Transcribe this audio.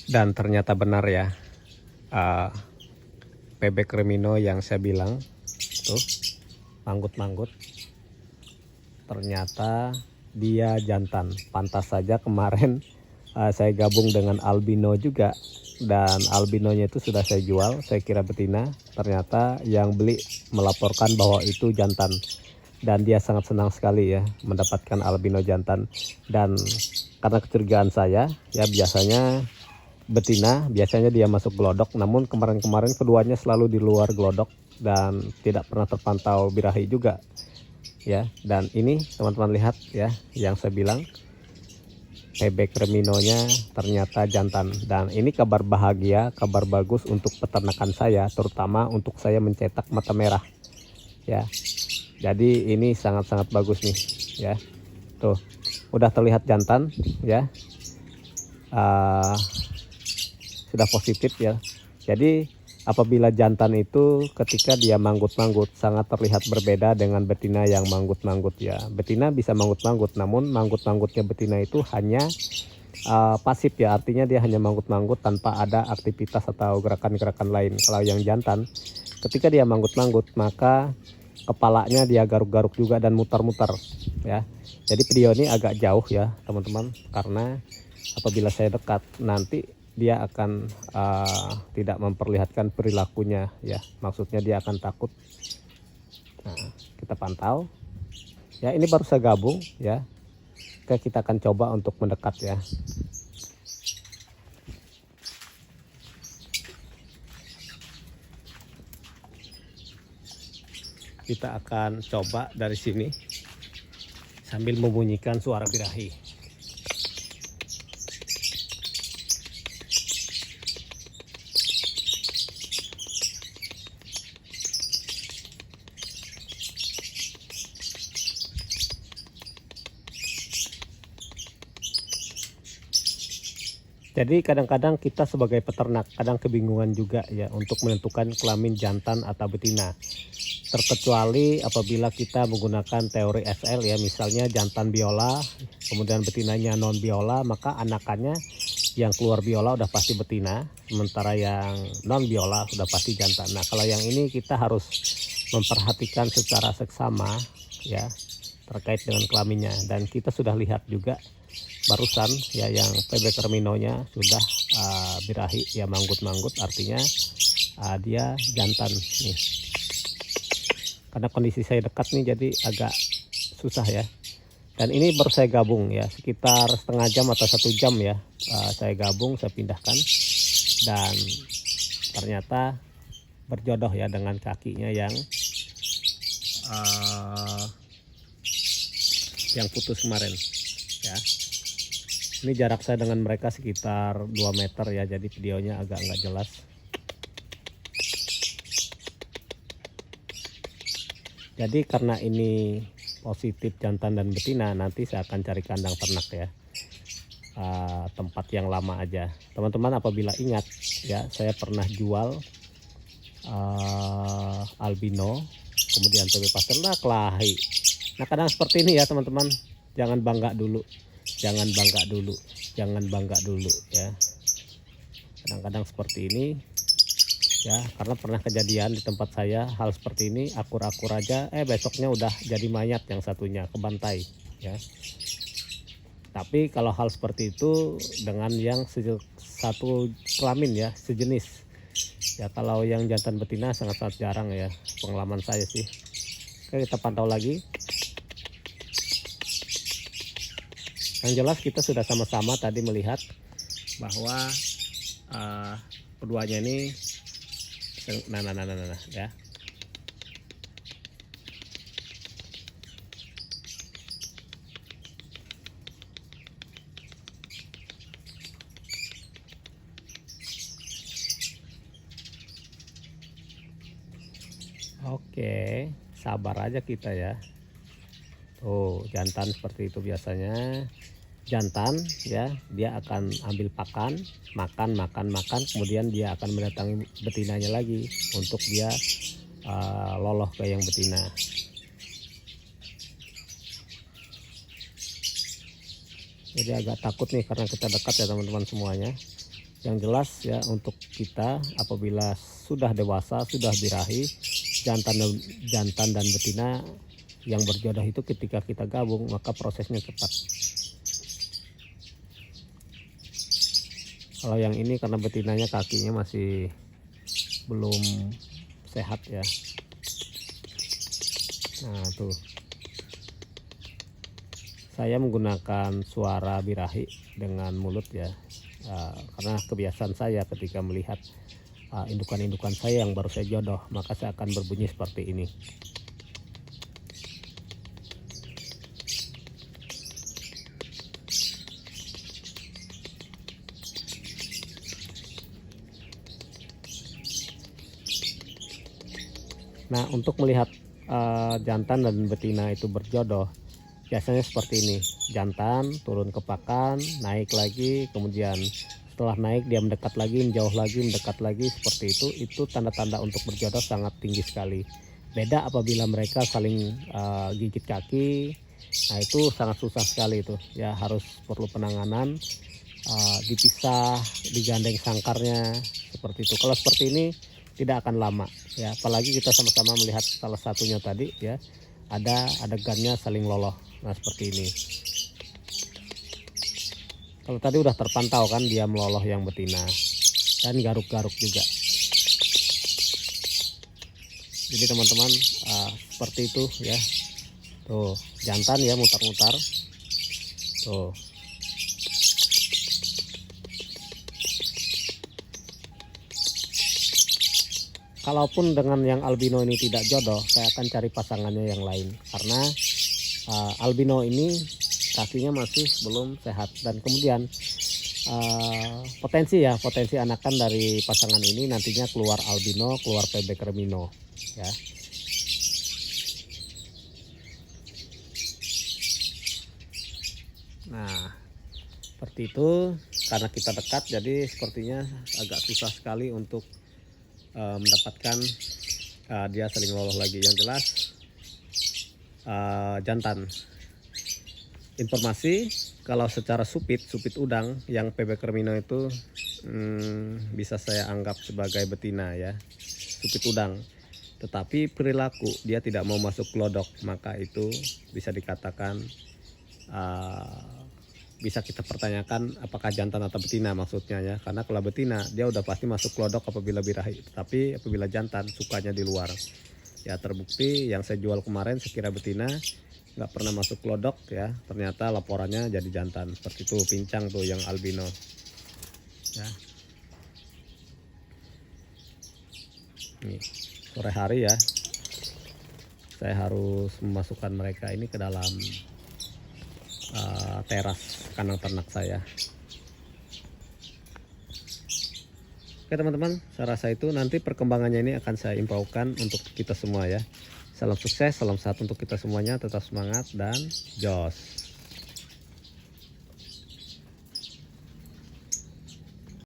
Dan ternyata benar ya, uh, PB Cremino yang saya bilang tuh manggut-manggut, ternyata dia jantan. Pantas saja kemarin saya gabung dengan albino juga, dan albinonya itu sudah saya jual, saya kira betina, ternyata yang beli melaporkan bahwa itu jantan. Dan dia sangat senang sekali ya mendapatkan albino jantan. Dan karena kecurigaan saya ya, biasanya betina biasanya dia masuk gelodok, namun kemarin-kemarin keduanya selalu di luar gelodok dan tidak pernah terpantau birahi juga ya. Dan ini teman-teman lihat ya, yang saya bilang PB Cremino-nya ternyata jantan. Dan ini kabar bahagia, kabar bagus untuk peternakan saya, terutama untuk saya mencetak mata merah ya. Jadi ini sangat-sangat bagus nih ya. Tuh udah terlihat jantan ya, sudah positif ya. Jadi apabila jantan itu ketika dia manggut-manggut sangat terlihat berbeda dengan betina yang manggut-manggut ya. Betina bisa manggut-manggut, namun manggut-manggutnya betina itu hanya pasif ya, artinya dia hanya manggut-manggut tanpa ada aktivitas atau gerakan-gerakan lain. Kalau yang jantan ketika dia manggut-manggut maka kepalanya dia garuk-garuk juga dan mutar-mutar ya. Jadi video ini agak jauh ya teman-teman, karena apabila saya dekat nanti dia akan tidak memperlihatkan perilakunya ya, maksudnya dia akan takut. Nah, kita pantau ya, ini baru saya gabung ya. Oke, kita akan coba untuk mendekat ya. Kita akan coba dari sini sambil membunyikan suara birahi. Jadi kadang-kadang kita sebagai peternak kadang kebingungan juga ya untuk menentukan kelamin jantan atau betina. Terkecuali apabila kita menggunakan teori SL ya, misalnya jantan biola, kemudian betinanya non biola, maka anakannya yang keluar biola udah pasti betina, sementara yang non biola udah pasti jantan. Nah kalau yang ini kita harus memperhatikan secara seksama ya terkait dengan kelaminnya, dan kita sudah lihat juga barusan ya yang PB Cremino-nya sudah birahi ya, manggut-manggut, artinya dia jantan nih. Karena kondisi saya dekat nih jadi agak susah ya. Dan ini baru saya gabung ya, sekitar setengah jam atau 1 jam ya saya gabung, saya pindahkan, dan ternyata berjodoh ya dengan kakinya yang putus kemarin ya. Ini jarak saya dengan mereka sekitar 2 meter ya, jadi videonya agak nggak jelas. Jadi karena ini positif jantan dan betina, nanti saya akan cari kandang ternak ya, tempat yang lama aja. Teman-teman apabila ingat ya, saya pernah jual albino, kemudian PB pastel kelahi. Nah kadang seperti ini ya teman-teman, jangan bangga dulu, jangan bangga dulu, jangan bangga dulu ya. Kadang-kadang seperti ini ya, karena pernah kejadian di tempat saya hal seperti ini, akur-akur aja besoknya udah jadi mayat yang satunya, kebantai ya. Tapi kalau hal seperti itu dengan yang satu kelamin ya, sejenis ya, kalau yang jantan betina sangat-sangat jarang ya, pengalaman saya sih. Oke, kita pantau lagi. Yang jelas kita sudah sama-sama tadi melihat bahwa keduanya ini nah ya. Oke, sabar aja kita ya. Oh, jantan seperti itu biasanya. Jantan ya, dia akan ambil pakan, makan, kemudian dia akan mendatangi betinanya lagi untuk dia loloh ke yang betina. Jadi agak takut nih karena kita dekat ya teman-teman semuanya. Yang jelas ya, untuk kita apabila sudah dewasa, sudah birahi, jantan dan betina yang berjodoh itu ketika kita gabung maka prosesnya cepat. Kalau yang ini karena betinanya kakinya masih belum sehat ya. Nah tuh, saya menggunakan suara birahi dengan mulut ya, karena kebiasaan saya ketika melihat indukan-indukan saya yang baru saya jodoh, maka saya akan berbunyi seperti ini. Nah, untuk melihat jantan dan betina itu berjodoh, biasanya seperti ini. Jantan turun ke pakan, naik lagi, kemudian setelah naik dia mendekat lagi, menjauh lagi, mendekat lagi, seperti itu. Itu tanda-tanda untuk berjodoh sangat tinggi sekali. Beda apabila mereka saling gigit kaki. Nah, itu sangat susah sekali itu. Ya, harus perlu penanganan, dipisah, digandeng sangkarnya, seperti itu. Kalau seperti ini tidak akan lama ya, apalagi kita sama-sama melihat salah satunya tadi ya, ada adegannya saling loloh. Nah, seperti ini. Kalau tadi udah terpantau kan dia meloloh yang betina dan garuk-garuk juga. Jadi teman-teman, seperti itu ya. Tuh, jantan ya mutar-mutar. Tuh. Kalaupun dengan yang albino ini tidak jodoh, saya akan cari pasangannya yang lain, karena albino ini kakinya masih belum sehat. Dan kemudian potensi anakan dari pasangan ini nantinya keluar albino, keluar PB Cremino ya. Nah, seperti itu. Karena kita dekat, jadi sepertinya agak susah sekali untuk mendapatkan dia saling loloh lagi. Yang jelas jantan. Informasi kalau secara supit udang yang PB Cremino itu bisa saya anggap sebagai betina ya, supit udang. Tetapi perilaku dia tidak mau masuk glodok, maka itu bisa dikatakan bisa kita pertanyakan apakah jantan atau betina maksudnya ya. Karena kalau betina dia udah pasti masuk glodok apabila birahi, tapi apabila jantan sukanya di luar ya. Terbukti yang saya jual kemarin sekira betina, nggak pernah masuk glodok ya, ternyata laporannya jadi jantan. Seperti itu, pincang tuh yang albino ya. Nih, sore hari ya, saya harus memasukkan mereka ini ke dalam teras kandang ternak saya. Oke teman-teman, saya rasa itu nanti perkembangannya ini akan saya infaukan untuk kita semua ya. Salam sukses, salam sehat untuk kita semuanya, tetap semangat dan jos.